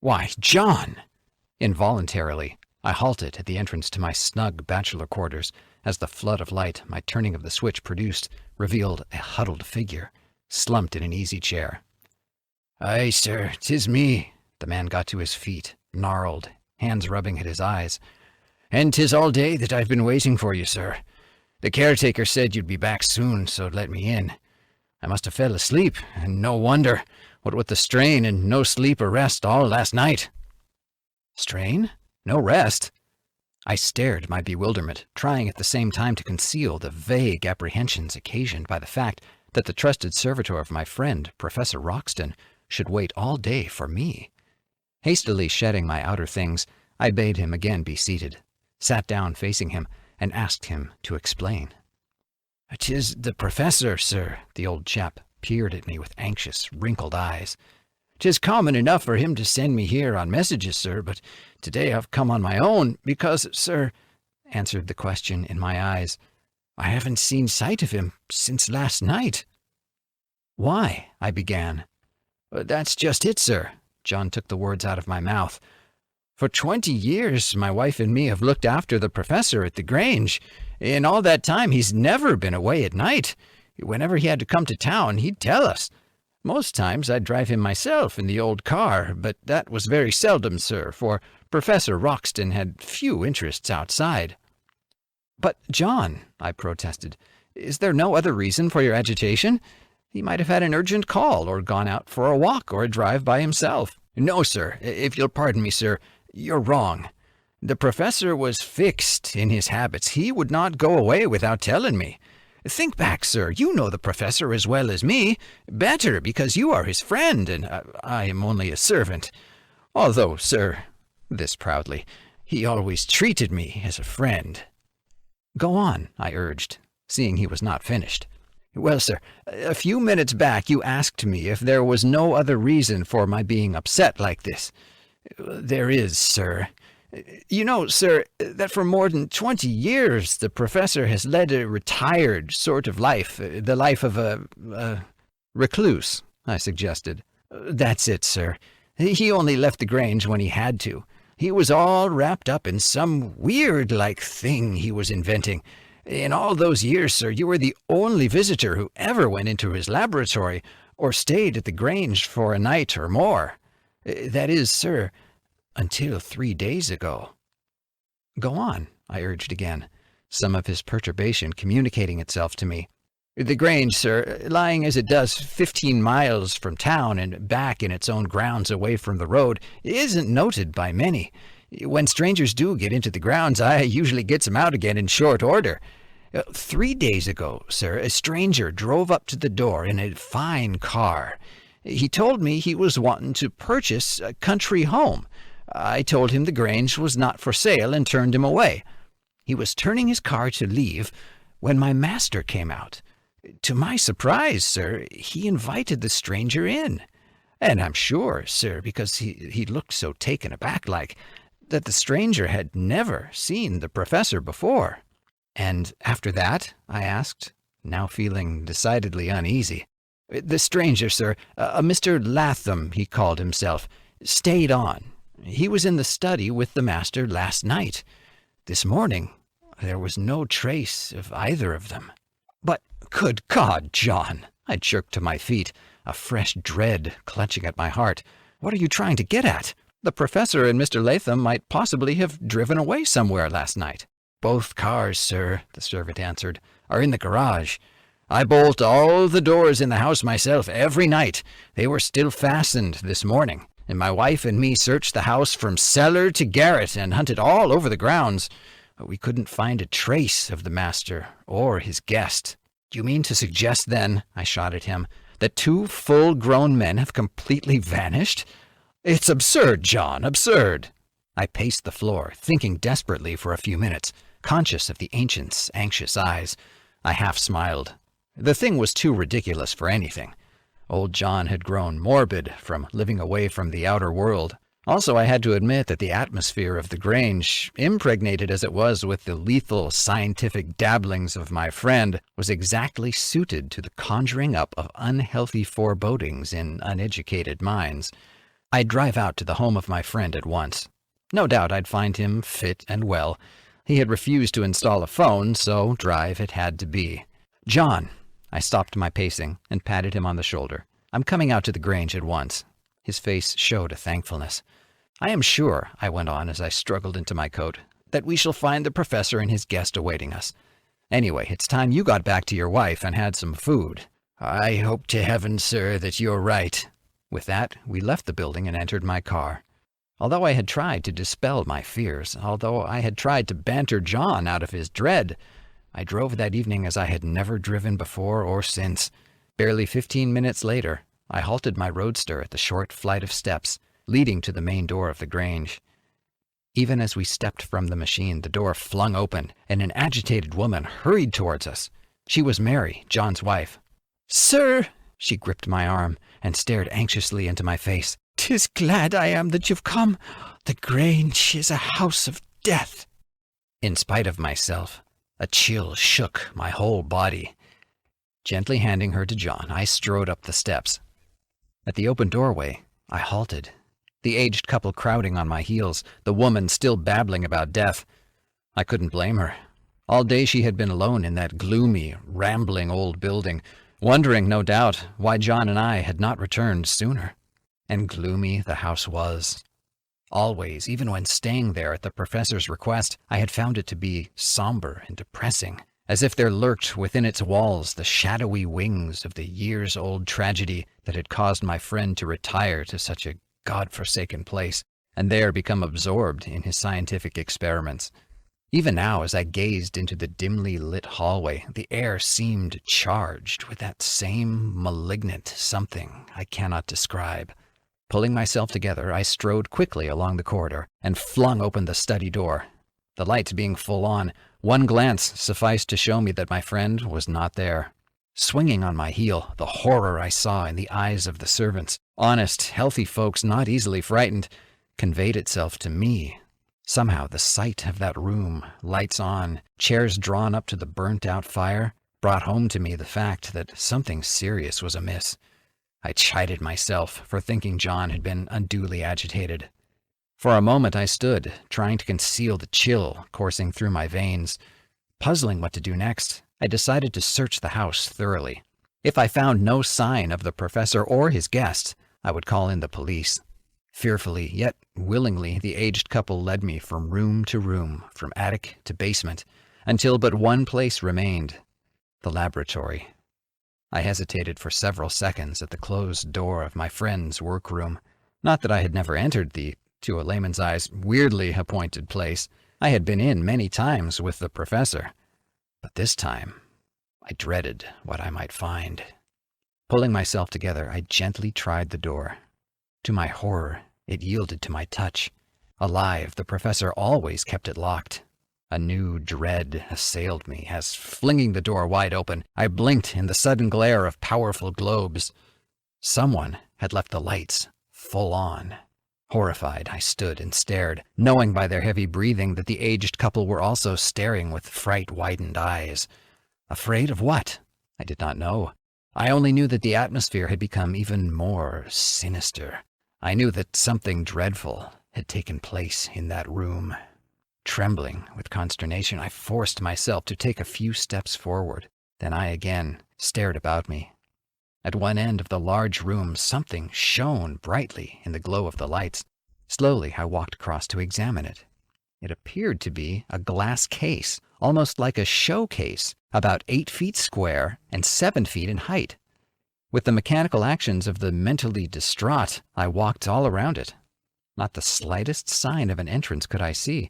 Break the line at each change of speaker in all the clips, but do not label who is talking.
Why, John! Involuntarily, I halted at the entrance to my snug bachelor quarters as the flood of light my turning of the switch produced revealed a huddled figure, slumped in an easy chair. "Aye, sir, 'tis me." The man got to his feet, gnarled, hands rubbing at his eyes. "And 'tis all day that I've been waiting for you, sir. The caretaker said you'd be back soon, so let me in. I must have fell asleep, and no wonder, what with the strain and no sleep or rest all last night." Strain? No rest? I stared my bewilderment, trying at the same time to conceal the vague apprehensions occasioned by the fact that the trusted servitor of my friend, Professor Roxton, should wait all day for me. Hastily shedding my outer things, I bade him again be seated, sat down facing him, and asked him to explain. "'Tis the professor, sir." The old chap peered at me with anxious, wrinkled eyes. "'Tis common enough for him to send me here on messages, sir, but today I've come on my own because, sir," answered the question in my eyes, "I haven't seen sight of him since last night." "Why?" I began. "That's just it, sir." John took the words out of my mouth. "For 20 years, my wife and me have looked after the professor at the Grange. In all that time, he's never been away at night. Whenever he had to come to town, he'd tell us. Most times I'd drive him myself in the old car, but that was very seldom, sir, for Professor Roxton had few interests outside." "But, John," I protested, "is there no other reason for your agitation? He might have had an urgent call or gone out for a walk or a drive by himself." "No, sir. If you'll pardon me, sir, you're wrong. The professor was fixed in his habits. He would not go away without telling me. Think back, sir. You know the professor as well as me. Better, because you are his friend, and I am only a servant. Although, sir," this proudly, "he always treated me as a friend." "Go on," I urged, seeing he was not finished. "Well, sir, a few minutes back you asked me if there was no other reason for my being upset like this. There is, sir. You know, sir, that for more than 20 years the professor has led a retired sort of life, the life of a recluse," I suggested. "That's it, sir. He only left the Grange when he had to. He was all wrapped up in some weird-like thing he was inventing. In all those years, sir, you were the only visitor who ever went into his laboratory or stayed at the Grange for a night or more. That is, sir, until 3 days ago." "Go on," I urged again, some of his perturbation communicating itself to me. "The Grange, sir, lying as it does 15 miles from town and back in its own grounds away from the road, isn't noted by many. When strangers do get into the grounds, I usually gets 'em out again in short order. 3 days ago, sir, a stranger drove up to the door in a fine car. He told me he was wanting to purchase a country home. I told him the Grange was not for sale and turned him away. He was turning his car to leave when my master came out. To my surprise, sir, he invited the stranger in. And I'm sure, sir, because he looked so taken aback like, that the stranger had never seen the professor before." "And after that?" I asked, now feeling decidedly uneasy. "The stranger, sir, a Mr. Latham he called himself, stayed on. He was in the study with the master last night. This morning, there was no trace of either of them." "But, good God, John!" I jerked to my feet, a fresh dread clutching at my heart. "What are you trying to get at? The professor and Mr. Latham might possibly have driven away somewhere last night." "Both cars, sir," the servant answered, "are in the garage. I bolt all the doors in the house myself every night. They were still fastened this morning, and my wife and me searched the house from cellar to garret and hunted all over the grounds. But we couldn't find a trace of the master or his guest." "Do you mean to suggest, then," I shot at him, "that 2 full-grown men have completely vanished? It's absurd, John, absurd." I paced the floor, thinking desperately for a few minutes, conscious of the ancient's anxious eyes. I half smiled. The thing was too ridiculous for anything. Old John had grown morbid from living away from the outer world. Also, I had to admit that the atmosphere of the Grange, impregnated as it was with the lethal scientific dabblings of my friend, was exactly suited to the conjuring up of unhealthy forebodings in uneducated minds. I'd drive out to the home of my friend at once. No doubt I'd find him fit and well. He had refused to install a phone, so drive it had to be. "John!" I stopped my pacing and patted him on the shoulder. "I'm coming out to the Grange at once." His face showed a thankfulness. "I am sure," I went on as I struggled into my coat, "that we shall find the professor and his guest awaiting us. Anyway, it's time you got back to your wife and had some food." "I hope to heaven, sir, that you're right." With that, we left the building and entered my car. Although I had tried to dispel my fears, although I had tried to banter John out of his dread, I drove that evening as I had never driven before or since. Barely 15 minutes later, I halted my roadster at the short flight of steps leading to the main door of the Grange. Even as we stepped from the machine, the door flung open, and an agitated woman hurried towards us. She was Mary, John's wife. "Sir," she gripped my arm and stared anxiously into my face. "'Tis glad I am that you've come. The Grange is a house of death." In spite of myself, a chill shook my whole body. Gently handing her to John, I strode up the steps. At the open doorway, I halted, the aged couple crowding on my heels, the woman still babbling about death. I couldn't blame her. All day she had been alone in that gloomy, rambling old building, wondering, no doubt, why John and I had not returned sooner. And gloomy the house was. Always, even when staying there at the professor's request, I had found it to be somber and depressing, as if there lurked within its walls the shadowy wings of the years-old tragedy that had caused my friend to retire to such a God-forsaken place, and there become absorbed in his scientific experiments. Even now, as I gazed into the dimly lit hallway, the air seemed charged with that same malignant something I cannot describe. Pulling myself together, I strode quickly along the corridor and flung open the study door. The lights being full on, one glance sufficed to show me that my friend was not there. Swinging on my heel, the horror I saw in the eyes of the servants, honest, healthy folks not easily frightened, conveyed itself to me. Somehow the sight of that room, lights on, chairs drawn up to the burnt-out fire, brought home to me the fact that something serious was amiss. I chided myself for thinking John had been unduly agitated. For a moment I stood, trying to conceal the chill coursing through my veins. Puzzling what to do next, I decided to search the house thoroughly. If I found no sign of the professor or his guest, I would call in the police. Fearfully, yet willingly, the aged couple led me from room to room, from attic to basement, until but one place remained, the laboratory. I hesitated for several seconds at the closed door of my friend's workroom. Not that I had never entered the, to a layman's eyes, weirdly appointed place. I had been in many times with the professor. But this time, I dreaded what I might find. Pulling myself together, I gently tried the door. To my horror, it yielded to my touch. Alive, the professor always kept it locked. A new dread assailed me as, flinging the door wide open, I blinked in the sudden glare of powerful globes. Someone had left the lights full on. Horrified, I stood and stared, knowing by their heavy breathing that the aged couple were also staring with fright-widened eyes. Afraid of what? I did not know. I only knew that the atmosphere had become even more sinister. I knew that something dreadful had taken place in that room. Trembling with consternation, I forced myself to take a few steps forward. Then I again stared about me. At one end of the large room, something shone brightly in the glow of the lights. Slowly, I walked across to examine it. It appeared to be a glass case, almost like a showcase, about 8 feet square and 7 feet in height. With the mechanical actions of the mentally distraught, I walked all around it. Not the slightest sign of an entrance could I see.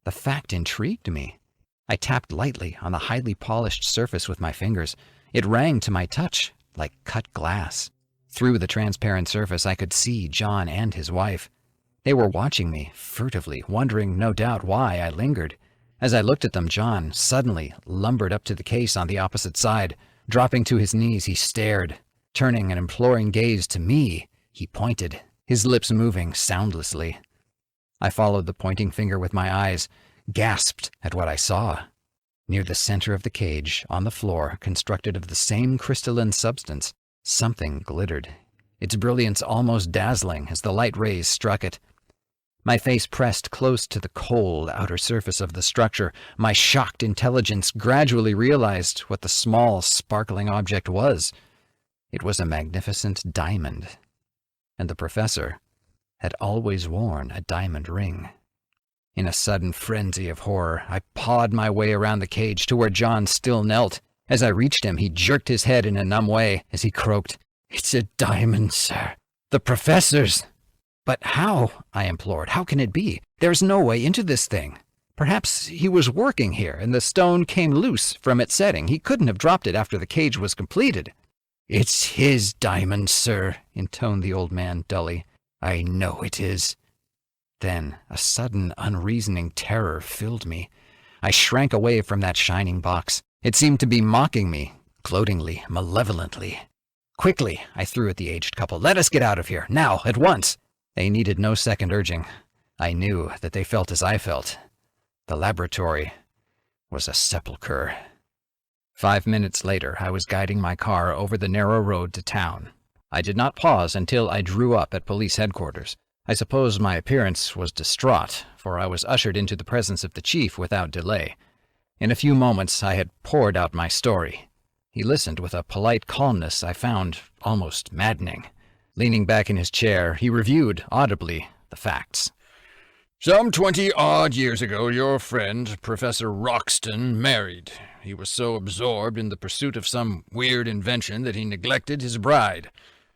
The fact intrigued me. I tapped lightly on the highly polished surface with my fingers. It rang to my touch, like cut glass. Through the transparent surface, I could see John and his wife. They were watching me furtively, wondering no doubt why I lingered. As I looked at them, John suddenly lumbered up to the case on the opposite side. Dropping to his knees, he stared. Turning an imploring gaze to me, he pointed, his lips moving soundlessly. I followed the pointing finger with my eyes, gasped at what I saw. Near the center of the cage, on the floor, constructed of the same crystalline substance, something glittered. its brilliance almost dazzling as the light rays struck it. My face pressed close to the cold outer surface of the structure. My shocked intelligence gradually realized what the small, sparkling object was. It was a magnificent diamond, and the professor had always worn a diamond ring. In a sudden frenzy of horror, I pawed my way around the cage to where John still knelt. As I reached him, he jerked his head in a numb way as he croaked, "It's a diamond, sir. The professor's." "But how?" I implored. "How can it be? There's no way into this thing. Perhaps he was working here and the stone came loose from its setting. He couldn't have dropped it after the cage was completed." "It's his diamond, sir," intoned the old man dully. "I know it is." Then a sudden, unreasoning terror filled me. I shrank away from that shining box. It seemed to be mocking me, gloatingly, malevolently. "Quickly," I threw at the aged couple. "Let us get out of here, now, at once." They needed no second urging. I knew that they felt as I felt. The laboratory was a sepulchre. 5 minutes later, I was guiding my car over the narrow road to town. I did not pause until I drew up at police headquarters. I suppose my appearance was distraught, for I was ushered into the presence of the chief without delay. In a few moments, I had poured out my story. He listened with a polite calmness I found almost maddening. Leaning back in his chair, he reviewed, audibly, the facts. "Some 20-odd years ago, your friend, Professor Roxton, married. He was so absorbed in the pursuit of some weird invention that he neglected his bride.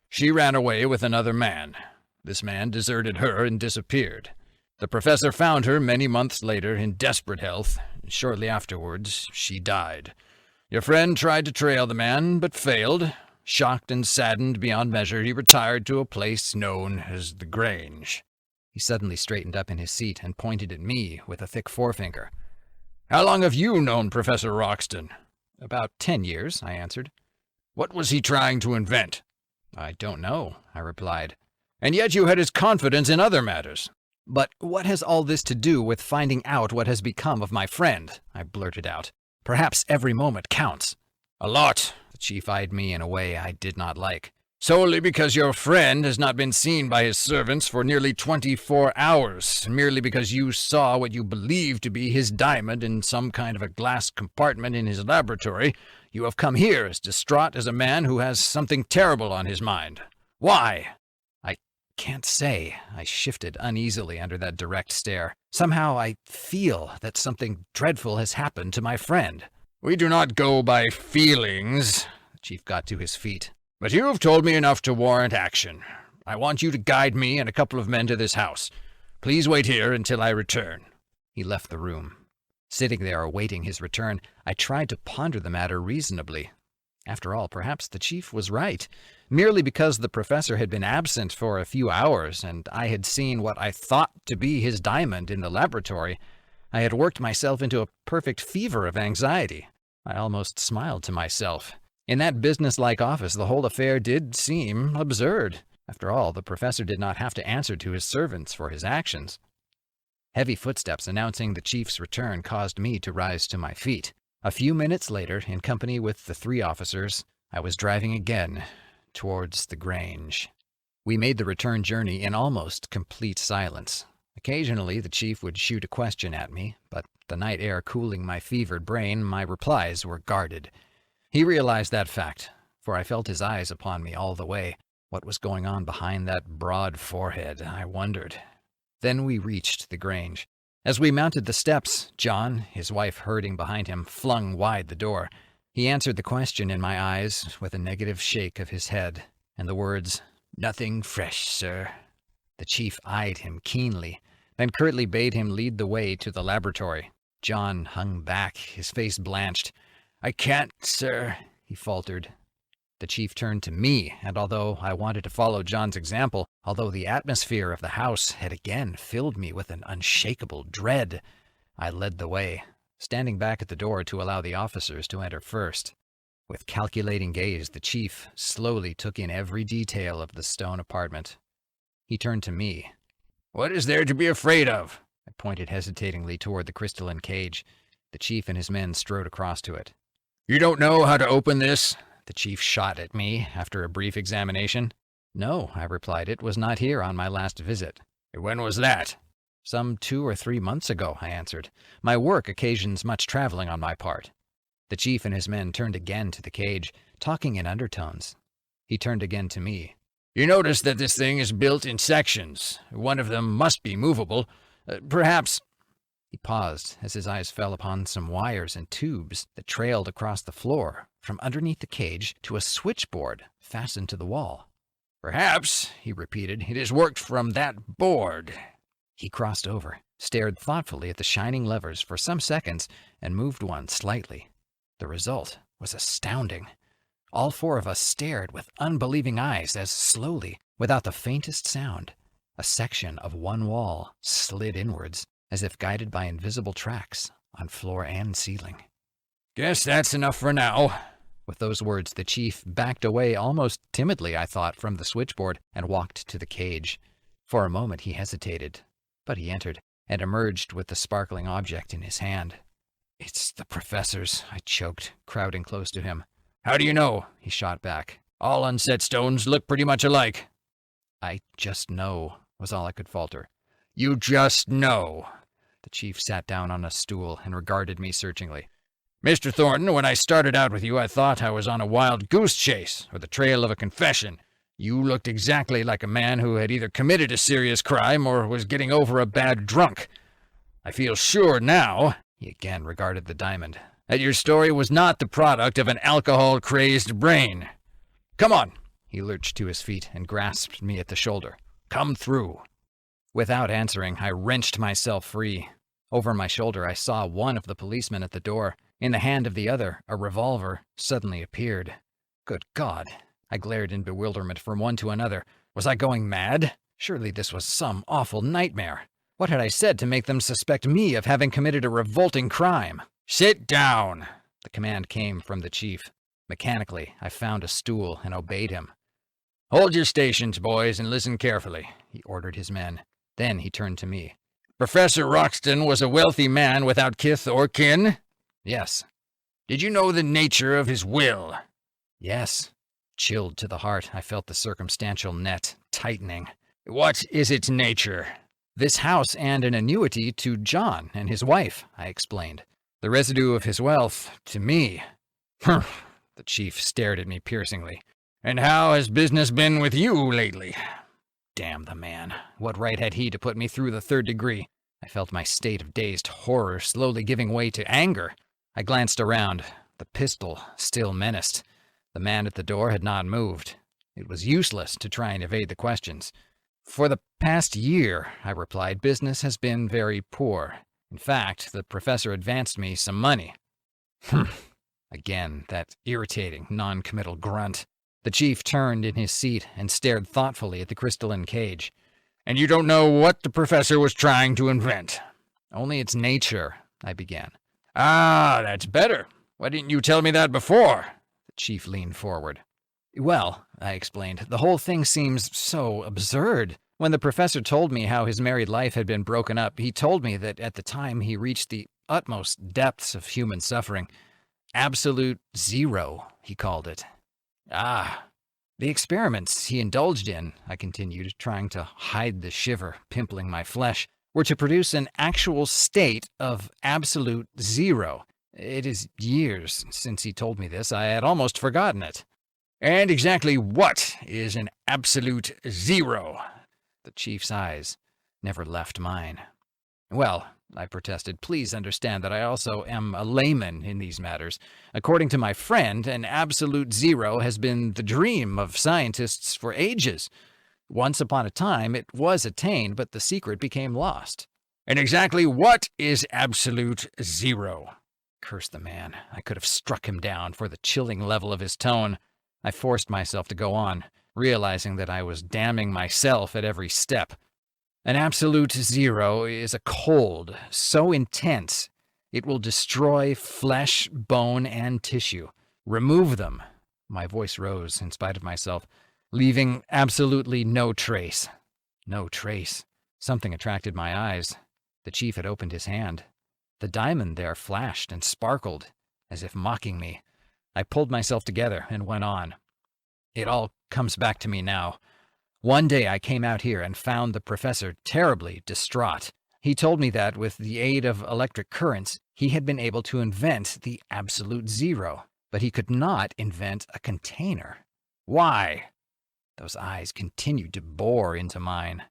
She ran away with another man. This man deserted her and disappeared. The professor found her many months later in desperate health. Shortly afterwards, she died. Your friend tried to trail the man, but failed. Shocked and saddened beyond measure, he retired to a place known as the Grange." He suddenly straightened up in his seat and pointed at me with a thick forefinger. "How long have you known Professor Roxton?" "About 10 years, I answered. "What was he trying to invent?" "I don't know," I replied. "And yet you had his confidence in other matters." "But what has all this to do with finding out what has become of my friend?" I blurted out. "Perhaps every moment counts." "A lot." The chief eyed me in a way I did not like. "Solely because your friend has not been seen by his servants for nearly 24 hours, merely because you saw what you believed to be his diamond in some kind of a glass compartment in his laboratory, you have come here as distraught as a man who has something terrible on his mind. Why?" "I can't say." I shifted uneasily under that direct stare. "Somehow I feel that something dreadful has happened to my friend." "We do not go by feelings." The chief got to his feet. "But you have told me enough to warrant action. I want you to guide me and a couple of men to this house. Please wait here until I return." He left the room. Sitting there awaiting his return, I tried to ponder the matter reasonably. After all, perhaps the chief was right. Merely because the professor had been absent for a few hours and I had seen what I thought to be his diamond in the laboratory, I had worked myself into a perfect fever of anxiety. I almost smiled to myself. In that business-like office, the whole affair did seem absurd. After all, the professor did not have to answer to his servants for his actions. Heavy footsteps announcing the chief's return caused me to rise to my feet. A few minutes later, in company with the 3 officers, I was driving again towards the Grange. We made the return journey in almost complete silence. Occasionally, the chief would shoot a question at me, but the night air cooling my fevered brain, my replies were guarded. He realized that fact, for I felt his eyes upon me all the way. What was going on behind that broad forehead, I wondered. Then we reached the Grange. As we mounted the steps, John, his wife herding behind him, flung wide the door. He answered the question in my eyes with a negative shake of his head, and the words, "Nothing fresh, sir." The chief eyed him keenly, then curtly bade him lead the way to the laboratory. John hung back, his face blanched. "I can't, sir," he faltered. The chief turned to me, and although I wanted to follow John's example, although the atmosphere of the house had again filled me with an unshakable dread, I led the way, standing back at the door to allow the officers to enter first. With calculating gaze, the chief slowly took in every detail of the stone apartment. He turned to me. "What is there to be afraid of?" I pointed hesitatingly toward the crystalline cage. The chief and his men strode across to it. "You don't know how to open this?" The chief shot at me after a brief examination. No, I replied, it was not here on my last visit.
When was that?
Some 2 or 3 months ago, I answered. My work occasions much traveling on my part. The chief and his men turned again to the cage, talking in undertones. He turned again to me.
You notice that this thing is built in sections. One of them must be movable. Perhaps...
He paused as his eyes fell upon some wires and tubes that trailed across the floor from underneath the cage to a switchboard fastened to the wall.
Perhaps, he repeated, it is worked from that board.
He crossed over, stared thoughtfully at the shining levers for some seconds, and moved one slightly. The result was astounding. All 4 of us stared with unbelieving eyes as slowly, without the faintest sound, a section of one wall slid inwards, as if guided by invisible tracks on floor and ceiling.
Guess that's enough for now.
With those words, the chief backed away almost timidly, I thought, from the switchboard and walked to the cage. For a moment he hesitated, but he entered and emerged with the sparkling object in his hand. It's the professor's, I choked, crowding close to him.
How do you know?
He shot back.
All unset stones look pretty much alike.
I just know, was all I could falter.
You just know.
The chief sat down on a stool and regarded me searchingly.
Mr. Thornton, when I started out with you, I thought I was on a wild goose chase, or the trail of a confession. You looked exactly like a man who had either committed a serious crime or was getting over a bad drunk. I feel sure now, he again regarded the diamond, that your story was not the product of an alcohol-crazed brain. Come on.
He lurched to his feet and grasped me at the shoulder.
Come through.
Without answering, I wrenched myself free. Over my shoulder, I saw one of the policemen at the door. In the hand of the other, a revolver suddenly appeared. Good God! I glared in bewilderment from one to another. Was I going mad? Surely this was some awful nightmare. What had I said to make them suspect me of having committed a revolting crime?
Sit down!
The command came from the chief. Mechanically, I found a stool and obeyed him.
Hold your stations, boys, and listen carefully, he ordered his men.
Then he turned to me.
Professor Roxton was a wealthy man without kith or kin?
Yes.
Did you know the nature of his will?
Yes. Chilled to the heart, I felt the circumstantial net tightening.
What is its nature?
This house and an annuity to John and his wife, I explained. The residue of his wealth to me.
Humph.
The chief stared at me piercingly.
And how has business been with you lately?
Damn the man. What right had he to put me through the 3rd degree? I felt my state of dazed horror slowly giving way to anger. I glanced around. The pistol still menaced. The man at the door had not moved. It was useless to try and evade the questions. For the past year, I replied, business has been very poor. In fact, the professor advanced me some money. Again, that irritating, non-committal grunt. The chief turned in his seat and stared thoughtfully at the crystalline cage.
And you don't know what the professor was trying to invent?
Only its nature, I began.
Ah, that's better. Why didn't you tell me that before?
The chief leaned forward. Well, I explained, the whole thing seems so absurd. When the professor told me how his married life had been broken up, he told me that at the time he reached the utmost depths of human suffering. Absolute zero, he called it.
Ah.
The experiments he indulged in, I continued, trying to hide the shiver pimpling my flesh, were to produce an actual state of absolute zero. It is years since he told me this. I had almost forgotten it.
And exactly what is an absolute zero?
The chief's eyes never left mine. Well, I protested, please understand that I also am a layman in these matters. According to my friend, an absolute zero has been the dream of scientists for ages. Once upon a time, it was attained, but the secret became lost.
And exactly what is absolute zero?
Curse the man. I could have struck him down for the chilling level of his tone. I forced myself to go on, realizing that I was damning myself at every step. An absolute zero is a cold so intense it will destroy flesh, bone, and tissue. Remove them. My voice rose in spite of myself, leaving absolutely no trace. No trace. Something attracted my eyes. The chief had opened his hand. The diamond there flashed and sparkled, as if mocking me. I pulled myself together and went on. It all comes back to me now. One day I came out here and found the professor terribly distraught. He told me that, with the aid of electric currents, he had been able to invent the absolute zero, but he could not invent a container. Why? Those eyes continued to bore into mine.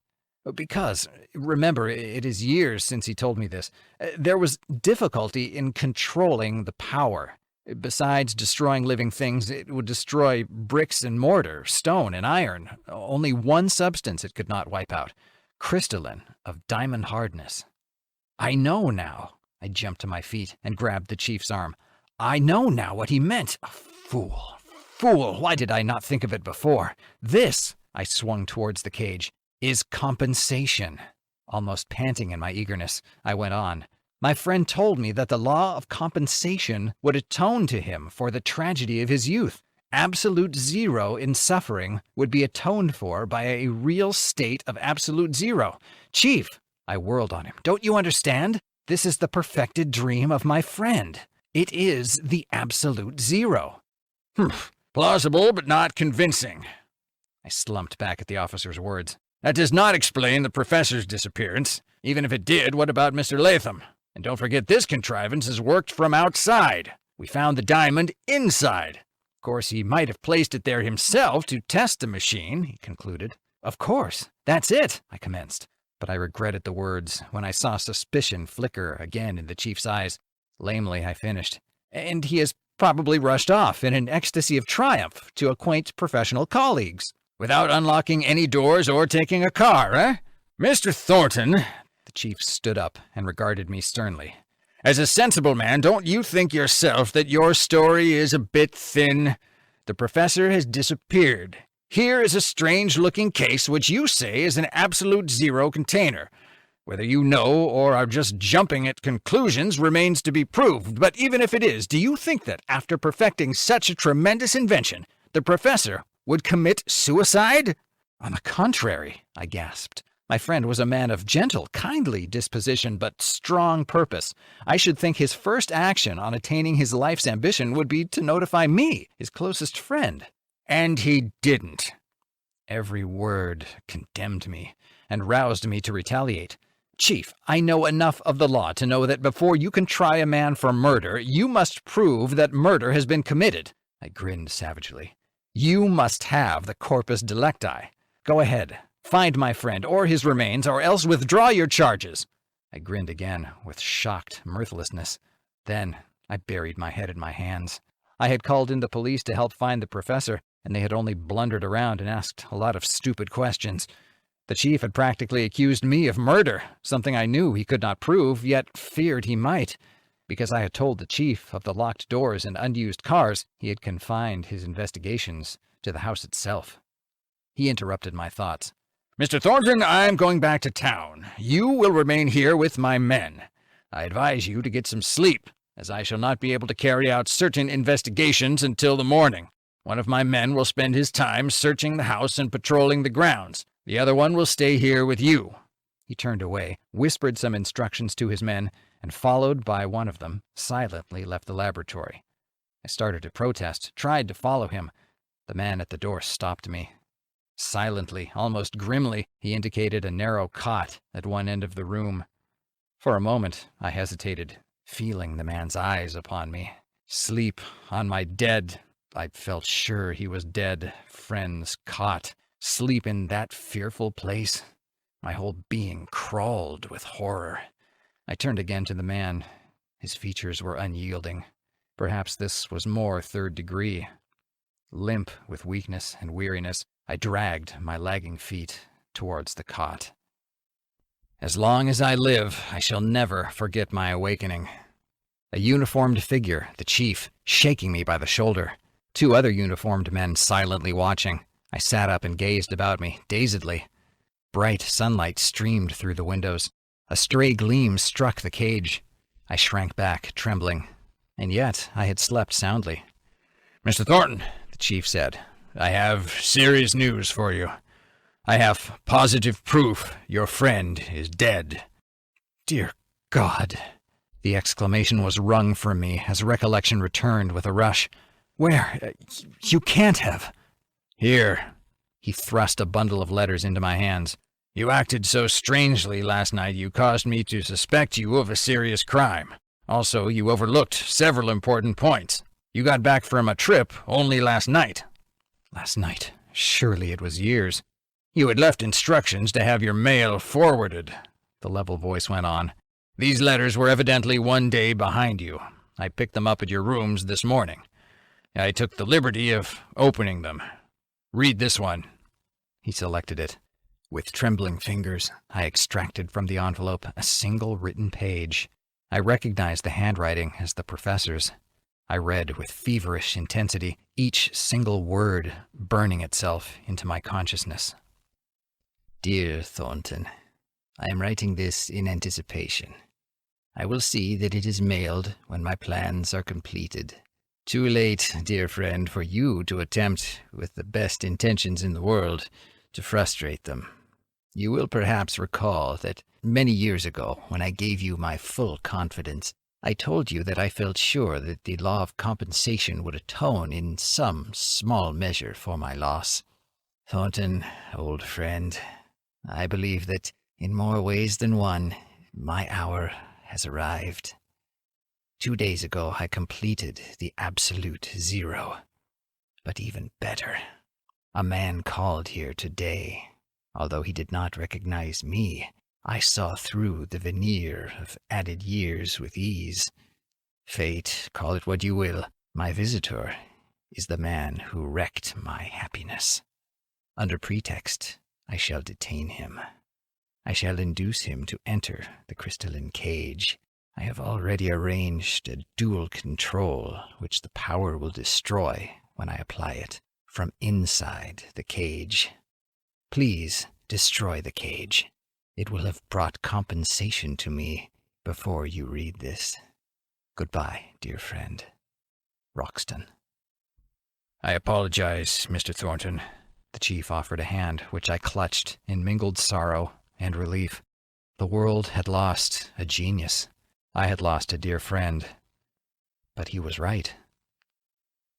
Because, remember, it is years since he told me this, there was difficulty in controlling the power. Besides destroying living things, it would destroy bricks and mortar, stone and iron. Only one substance it could not wipe out: crystalline, of diamond hardness. I know now. I jumped to my feet and grabbed the chief's arm. I know now what he meant. Fool. Why did I not think of it before? This, I swung towards the cage, is compensation. Almost panting in my eagerness, I went on. My friend told me that the law of compensation would atone to him for the tragedy of his youth. Absolute zero in suffering would be atoned for by a real state of absolute zero. Chief, I whirled on him. Don't you understand? This is the perfected dream of my friend. It is the absolute zero.
Plausible, but not convincing.
I slumped back at the officer's words.
That does not explain the professor's disappearance. Even if it did, what about Mr. Latham? And don't forget, this contrivance is worked from outside. We found the diamond inside. Of course, he might have placed it there himself to test the machine, he concluded.
Of course, that's it, I commenced. But I regretted the words when I saw suspicion flicker again in the chief's eyes. Lamely, I finished. And he has probably rushed off in an ecstasy of triumph to acquaint professional colleagues.
Without unlocking any doors or taking a car, eh? Mr. Thornton,
the chief stood up and regarded me sternly.
As a sensible man, don't you think yourself that your story is a bit thin? The professor has disappeared. Here is a strange-looking case which you say is an absolute zero container. Whether you know or are just jumping at conclusions remains to be proved, but even if it is, do you think that after perfecting such a tremendous invention, the professor would commit suicide?
On the contrary, I gasped. My friend was a man of gentle, kindly disposition, but strong purpose. I should think his first action on attaining his life's ambition would be to notify me, his closest friend.
And he didn't.
Every word condemned me and roused me to retaliate. Chief, I know enough of the law to know that before you can try a man for murder, you must prove that murder has been committed. I grinned savagely. You must have the corpus delicti. Go ahead, find my friend or his remains, or else withdraw your charges. I grinned again with shocked mirthlessness. Then I buried my head in my hands. I had called in the police to help find the professor, and they had only blundered around and asked a lot of stupid questions. The chief had practically accused me of murder, something I knew he could not prove, yet feared he might. Because I had told the chief of the locked doors and unused cars, he had confined his investigations to the house itself. He interrupted my thoughts.
Mr. Thornton, I'm going back to town. You will remain here with my men. I advise you to get some sleep, as I shall not be able to carry out certain investigations until the morning. One of my men will spend his time searching the house and patrolling the grounds. The other one will stay here with you.
He turned away, whispered some instructions to his men, and followed by one of them, silently left the laboratory. I started to protest, tried to follow him. The man at the door stopped me. Silently, almost grimly, he indicated a narrow cot at one end of the room. For a moment, I hesitated, feeling the man's eyes upon me. Sleep on my dead, I felt sure he was dead, friend's cot. Sleep in that fearful place. My whole being crawled with horror. I turned again to the man. His features were unyielding. Perhaps this was more third degree. Limp with weakness and weariness, I dragged my lagging feet towards the cot. As long as I live, I shall never forget my awakening. A uniformed figure, the chief, shaking me by the shoulder. Two other uniformed men silently watching. I sat up and gazed about me, dazedly. Bright sunlight streamed through the windows. A stray gleam struck the cage. I shrank back, trembling. And yet I had slept soundly.
Mr. Thornton, the chief said, I have serious news for you. I have positive proof your friend is dead.
Dear God! The exclamation was wrung from me as recollection returned with a rush. Where? You can't have.
Here. He thrust a bundle of letters into my hands. "You acted so strangely last night you caused me to suspect you of a serious crime. Also, you overlooked several important points. You got back from a trip only last night."
Last night? Surely it was years.
"You had left instructions to have your mail forwarded," the level voice went on. "These letters were evidently one day behind you. I picked them up at your rooms this morning. I took the liberty of opening them. Read this one."
He selected it. With trembling fingers, I extracted from the envelope a single written page. I recognized the handwriting as the professor's. I read with feverish intensity, each single word burning itself into my consciousness. Dear Thornton, I am writing this in anticipation. I will see that it is mailed when my plans are completed. Too late, dear friend, for you to attempt, with the best intentions in the world, to frustrate them. You will perhaps recall that many years ago, when I gave you my full confidence, I told you that I felt sure that the law of compensation would atone in some small measure for my loss. Thornton, old friend, I believe that in more ways than one, my hour has arrived. 2 days ago, I completed the absolute zero. But even better, a man called here today. Although he did not recognize me, I saw through the veneer of added years with ease. Fate, call it what you will, my visitor is the man who wrecked my happiness. Under pretext, I shall detain him. I shall induce him to enter the crystalline cage. I have already arranged a dual control which the power will destroy when I apply it from inside the cage. Please destroy the cage. It will have brought compensation to me before you read this. Goodbye, dear friend. Roxton.
"I apologize, Mr. Thornton."
The chief offered a hand, which I clutched in mingled sorrow and relief. The world had lost a genius. I had lost a dear friend. But he was right.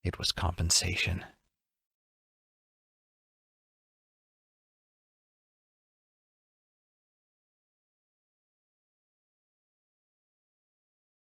It was compensation.